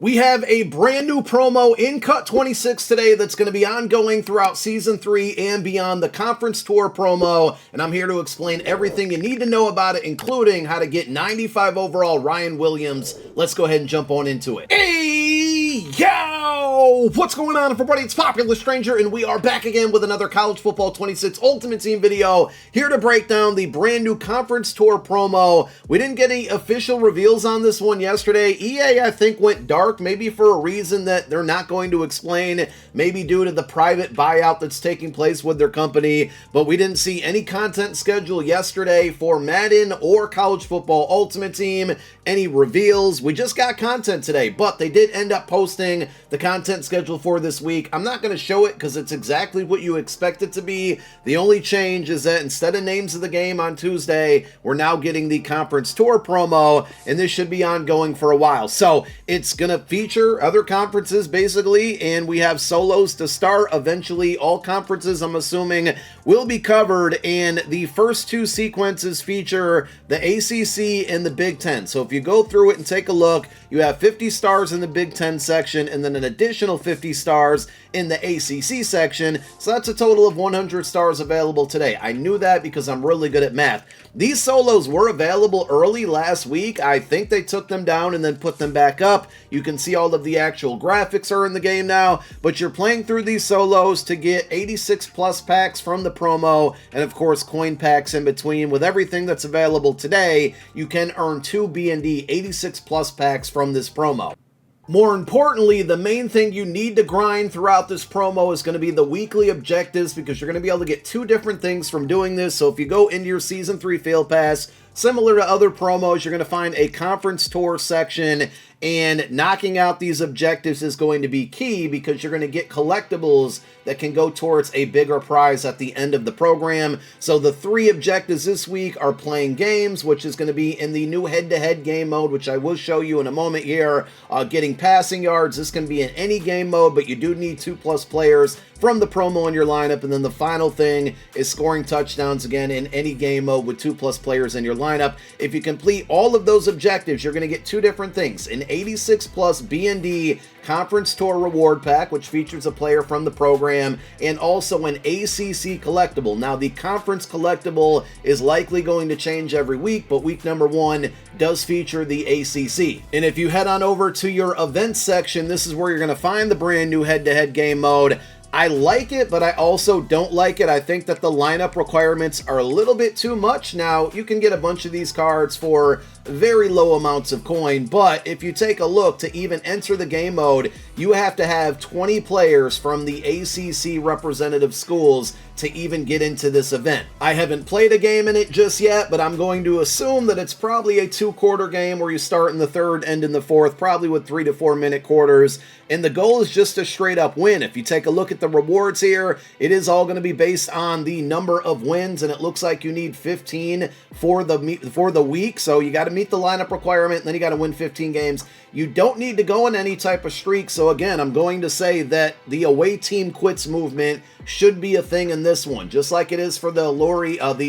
We have a brand new promo in Cut 26 today that's going to be ongoing throughout Season 3 and beyond, the Conference Tour promo, and I'm here to explain everything you need to know about it, including how to get 95 overall Ryan Williams. Let's go ahead and jump on into it. Hey, yo! What's going on, everybody? It's Popular Stranger, and we are back again with another College Football 26 Ultimate Team video, here to break down the brand new Conference Tour promo. We didn't get any official reveals on this one yesterday. EA, I think, went dark. Maybe for a reason that they're not going to explain, maybe due to the private buyout that's taking place with their company, but we didn't see any content schedule yesterday for Madden or College Football Ultimate Team, any reveals. We just got content today, but they did end up posting the content schedule for this week. I'm not going to show it because it's exactly what you expect it to be. The only change is that instead of names of the game on Tuesday, we're now getting the Conference Tour promo, and this should be ongoing for a while. So it's going to feature other conferences basically, and we have solos to start. Eventually all conferences, I'm assuming, will be covered, and the first two sequences feature the ACC and the Big Ten. So if you go through it and take a look, you have 50 stars in the Big Ten section and then an additional 50 stars in the ACC section. So that's a total of 100 stars available today. I knew that because I'm really good at math. These solos were available early last week. I think they took them down and then put them back up. You can see all of the actual graphics are in the game now, but you're playing through these solos to get 86 plus packs from the promo, and of course coin packs in between. With everything that's available today, you can earn 2 B&D 86 plus packs from this promo. More importantly, the main thing you need to grind throughout this promo is going to be the weekly objectives, because you're going to be able to get two different things from doing this. So if you go into your Season 3 Field Pass, similar to other promos, you're going to find a Conference Tour section, and knocking out these objectives is going to be key because you're going to get collectibles that can go towards a bigger prize at the end of the program. So the three objectives this week are playing games, which is going to be in the new head-to-head game mode, which I will show you in a moment here. Getting passing yards, this can be in any game mode, but you do need 2+ players from the promo in your lineup. And then the final thing is scoring touchdowns, again in any game mode with 2+ players in your lineup. If you complete all of those objectives, you're going to get two different things: an 86 plus B&D Conference Tour reward pack, which features a player from the program, and also an ACC collectible. Now the conference collectible is likely going to change every week, but week number 1 does feature the ACC. And if you head on over to your events section, this is where you're going to find the brand new head-to-head game mode. I like it, but I also don't like it. I think that the lineup requirements are a little bit too much. Now, you can get a bunch of these cards for very low amounts of coin, but if you take a look, to even enter the game mode, you have to have 20 players from the ACC representative schools to even get into this event. I haven't played a game in it just yet, but I'm going to assume that it's probably a 2-quarter game where you start in the third, end in the fourth, probably with 3 to 4 minute quarters, and the goal is just to straight up win. If you take a look at the rewards here, it is all going to be based on the number of wins, and it looks like you need 15 for the week, so you got to meet the lineup requirement, and then you got to win 15 games. You don't need to go on any type of streak, so again, I'm going to say that the away team quits movement should be a thing in this one, just like it is for the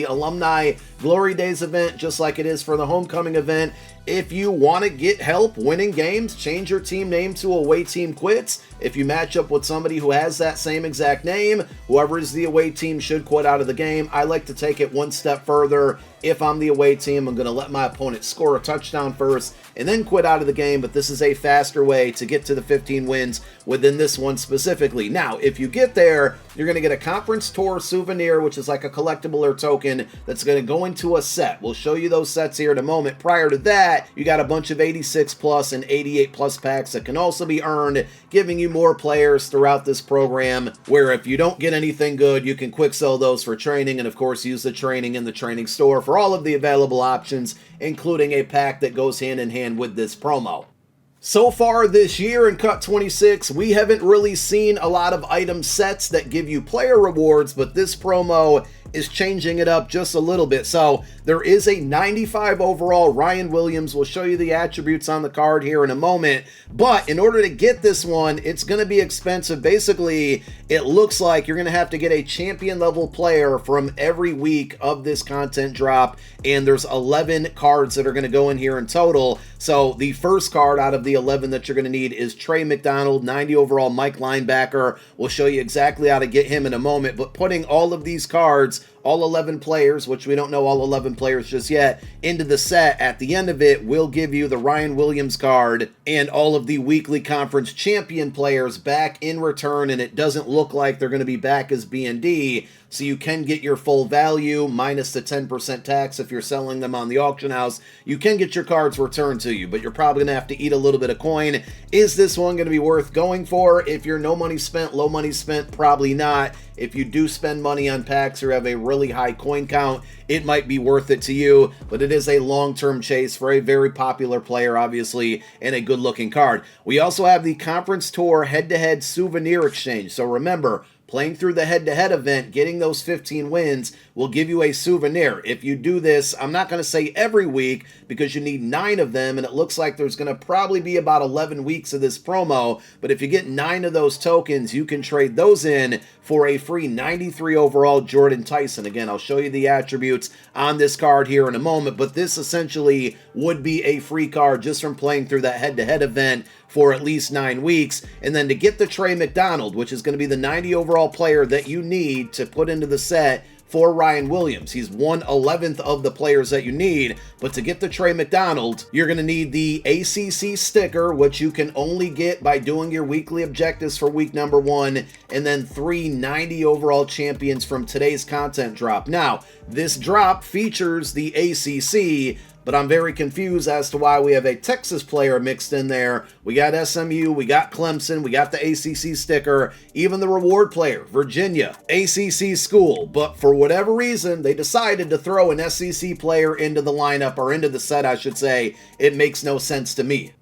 Alumni Glory Days event, just like it is for the Homecoming event. If you want to get help winning games, change your team name to Away Team Quits. If you match up with somebody who has that same exact name, whoever is the away team should quit out of the game. I like to take it one step further. If I'm the away team, I'm going to let my opponent score a touchdown first and then quit out of the game, but this is a faster way to get to the 15 wins within this one specifically. Now, if you get there, you're going to get a Conference Tour souvenir, which is like a collectible or token that's going to go into a set. We'll show you those sets here in a moment. Prior to that, you got a bunch of 86 plus and 88 plus packs that can also be earned, giving you more players throughout this program, where if you don't get anything good, you can quick sell those for training, and of course use the training in the training store for all of the available options, including a pack that goes hand in hand with this promo. So far this year in Cut 26, we haven't really seen a lot of item sets that give you player rewards, but this promo is changing it up just a little bit. So there is a 95 overall Ryan Williams. We'll show you the attributes on the card here in a moment, but in order to get this one, it's going to be expensive. Basically, it looks like you're going to have to get a champion level player from every week of this content drop, and there's 11 cards that are going to go in here in total. So the first card out of the 11 that you're going to need is Trey McDonald, 90 overall Mike linebacker. We'll show you exactly how to get him in a moment, but putting all of these cards, all 11 players, which we don't know all 11 players just yet, into the set at the end of it will give you the Ryan Williams card and all of the weekly conference champion players back in return, and it doesn't look like they're going to be back as B&D, so you can get your full value minus the 10% tax if you're selling them on the auction house. You can get your cards returned to you, but you're probably going to have to eat a little bit of coin. Is this one going to be worth going for? If you're no money spent, low money spent, probably not. If you do spend money on packs or have a really high coin count, it might be worth it to you, but it is a long-term chase for a very popular player, obviously, and a good-looking card. We also have the Conference Tour head-to-head souvenir exchange. So remember, playing through the head-to-head event, getting those 15 wins will give you a souvenir. If you do this, I'm not going to say every week because you need 9 of them, and it looks like there's going to probably be about 11 weeks of this promo, but if you get 9 of those tokens, you can trade those in for a free 93 overall Jordan Tyson. Again, I'll show you the attributes on this card here in a moment, but this essentially would be a free card just from playing through that head-to-head event for at least 9 weeks. And then to get the Trey McDonald, which is going to be the 90 overall player that you need to put into the set for Ryan Williams. He's 1/11th of the players that you need, but to get the Trey McDonald, you're going to need the ACC sticker, which you can only get by doing your weekly objectives for week number 1, and then 3 90 overall champions from today's content drop. Now, this drop features the ACC, but I'm very confused as to why we have a Texas player mixed in there. We got SMU, we got Clemson, we got the ACC sticker, even the reward player, Virginia, ACC school. But for whatever reason, they decided to throw an SEC player into the lineup, or into the set, I should say. It makes no sense to me.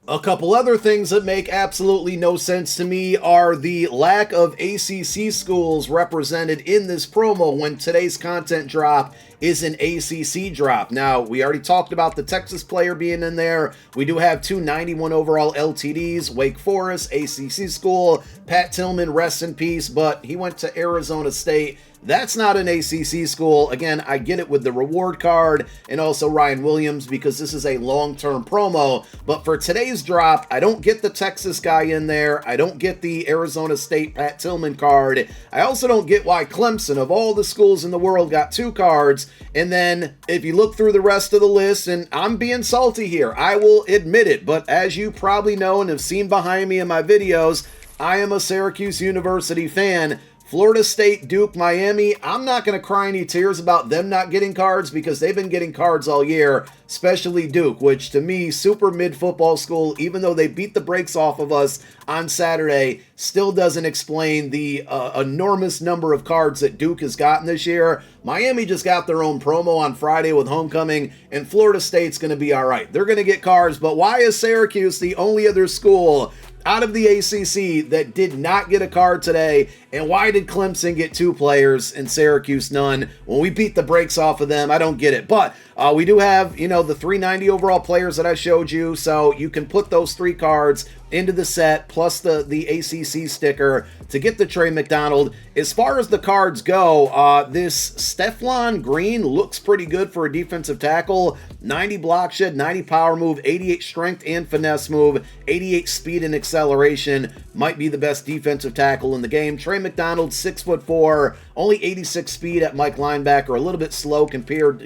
A couple other things that make absolutely no sense to me are the lack of ACC schools represented in this promo when today's content drop is an ACC drop. Now, we already talked about the Texas player being in there. We do have 2 91 overall LTDs, Wake Forest, ACC school. Pat Tillman, rest in peace, but he went to Arizona State. That's not an ACC school. Again, I get it with the reward card and also Ryan Williams because this is a long-term promo. But for today's drop, I don't get the Texas guy in there. I don't get the Arizona State Pat Tillman card. I also don't get why Clemson, of all the schools in the world, got 2 cards. And then if you look through the rest of the list, and I'm being salty here, I will admit it, but as you probably know and have seen behind me in my videos, I am a Syracuse University fan. Florida State, Duke, Miami, I'm not going to cry any tears about them not getting cards because they've been getting cards all year, especially Duke, which to me, super mid-football school, even though they beat the brakes off of us on Saturday, still doesn't explain the enormous number of cards that Duke has gotten this year. Miami just got their own promo on Friday with homecoming, and Florida State's going to be all right. They're going to get cards, but why is Syracuse the only other school out of the ACC that did not get a card today? And why did Clemson get 2 players and Syracuse none? When we beat the brakes off of them, I don't get it. But we do have, the 390 overall players that I showed you, so you can put those 3 cards into the set, plus the ACC sticker to get the Trey McDonald. As far as the cards go, this Steflon Green looks pretty good for a defensive tackle. 90 block shed, 90 power move, 88 strength and finesse move, 88 speed and acceleration. Might be the best defensive tackle in the game. Trey McDonald, 6'4", only 86 speed at Mike linebacker, a little bit slow compared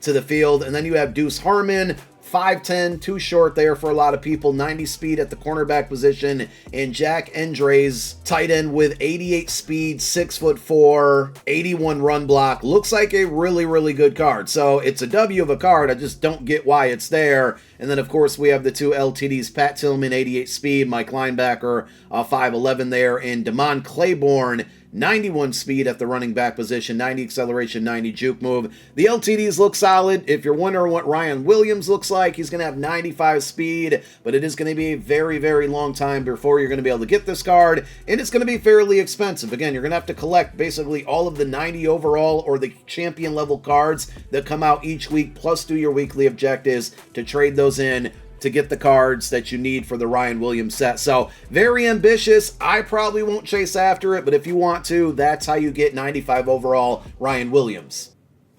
to the field. And then you have Deuce Harmon, 5'10", too short there for a lot of people, 90 speed at the cornerback position, and Jack Andres, tight end with 88 speed, 6'4", 81 run block. Looks like a really, really good card. So it's a W of a card. I just don't get why it's there. And then, of course, we have the 2 LTDs, Pat Tillman, 88 speed, Mike linebacker, 5'11" there, and Damon Claiborne, 91 speed at the running back position, 90 acceleration, 90 juke move. The LTDs look solid. If you're wondering what Ryan Williams looks like, he's going to have 95 speed, but it is going to be a very, very long time before you're going to be able to get this card, and it's going to be fairly expensive. Again, you're going to have to collect basically all of the 90 overall or the champion level cards that come out each week, plus do your weekly objectives to trade those in to get the cards that you need for the Ryan Williams set. So very ambitious. I probably won't chase after it, but if you want to, that's how you get 95 overall Ryan Williams.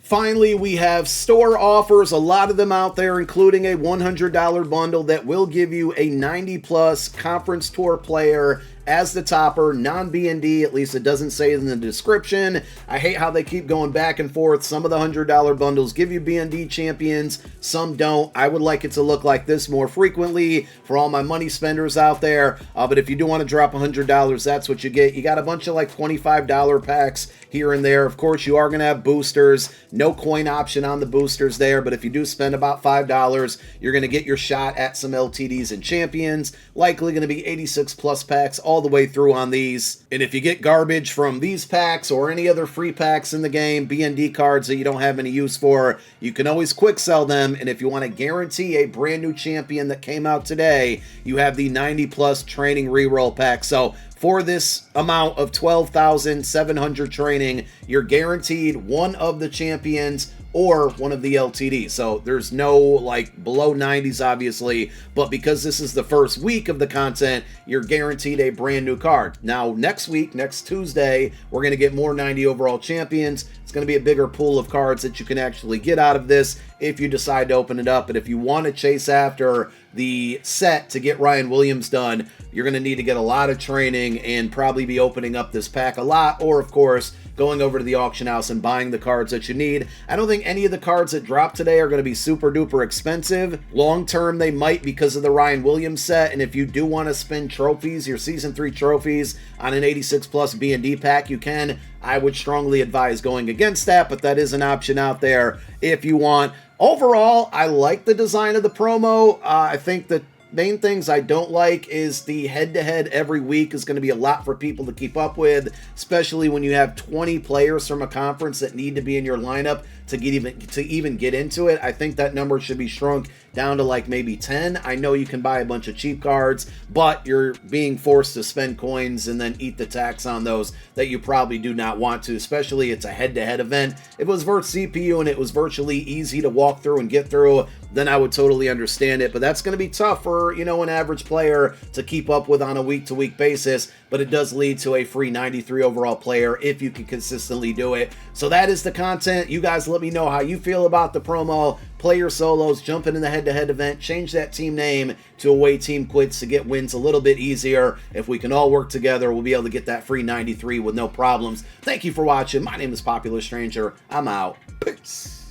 Finally, we have store offers, a lot of them out there, including a $100 bundle that will give you a 90-plus Conference Tour player as the topper, non-BND, at least it doesn't say it in the description. I hate how they keep going back and forth. Some of the $100 bundles give you BND champions, some don't. I would like it to look like this more frequently for all my money spenders out there, but if you do want to drop $100, that's what you get. You got a bunch of like $25 packs here and there. Of course, you are going to have boosters. No coin option on the boosters there, but if you do spend about $5, you're going to get your shot at some LTDs and champions. Likely going to be 86 plus packs all the way through on these. And if you get garbage from these packs or any other free packs in the game, BND cards that you don't have any use for, you can always quick sell them. And if you want to guarantee a brand new champion that came out today, you have the 90 plus training reroll pack. So for this amount of 12,700 training, you're guaranteed one of the champions or one of the LTDs. So there's no like below 90s, obviously, but because this is the first week of the content, you're guaranteed a brand new card. Now, next week, next Tuesday, we're going to get more 90 overall champions. It's going to be a bigger pool of cards that you can actually get out of this if you decide to open it up. But if you want to chase after the set to get Ryan Williams done, you're going to need to get a lot of training and probably be opening up this pack a lot, or of course, going over to the auction house and buying the cards that you need. I don't think any of the cards that dropped today are going to be super duper expensive. Long term, they might because of the Ryan Williams set. And if you do want to spend trophies, your Season 3 trophies on an 86 plus B&D pack, you can. I would strongly advise going against that, but that is an option out there if you want. Overall, I like the design of the promo. I think that main things I don't like is the head-to-head every week is going to be a lot for people to keep up with, especially when you have 20 players from a conference that need to be in your lineup to even get into it. I think that number should be shrunk down to like maybe 10. I know you can buy a bunch of cheap cards, but you're being forced to spend coins and then eat the tax on those that you probably do not want to, especially it's a head-to-head event. If it was versus CPU and it was virtually easy to walk through and get through, then I would totally understand it, but that's going to be tough for, you know, an average player to keep up with on a week-to-week basis, but it does lead to a free 93 overall player if you can consistently do it. So that is the content. You guys let me know how you feel about the promo. Play your solos, jump into the head-to-head event, change that team name to Away Team Quits to get wins a little bit easier. If we can all work together, we'll be able to get that free 93 with no problems. Thank you for watching. My name is Popular Stranger. I'm out. Peace.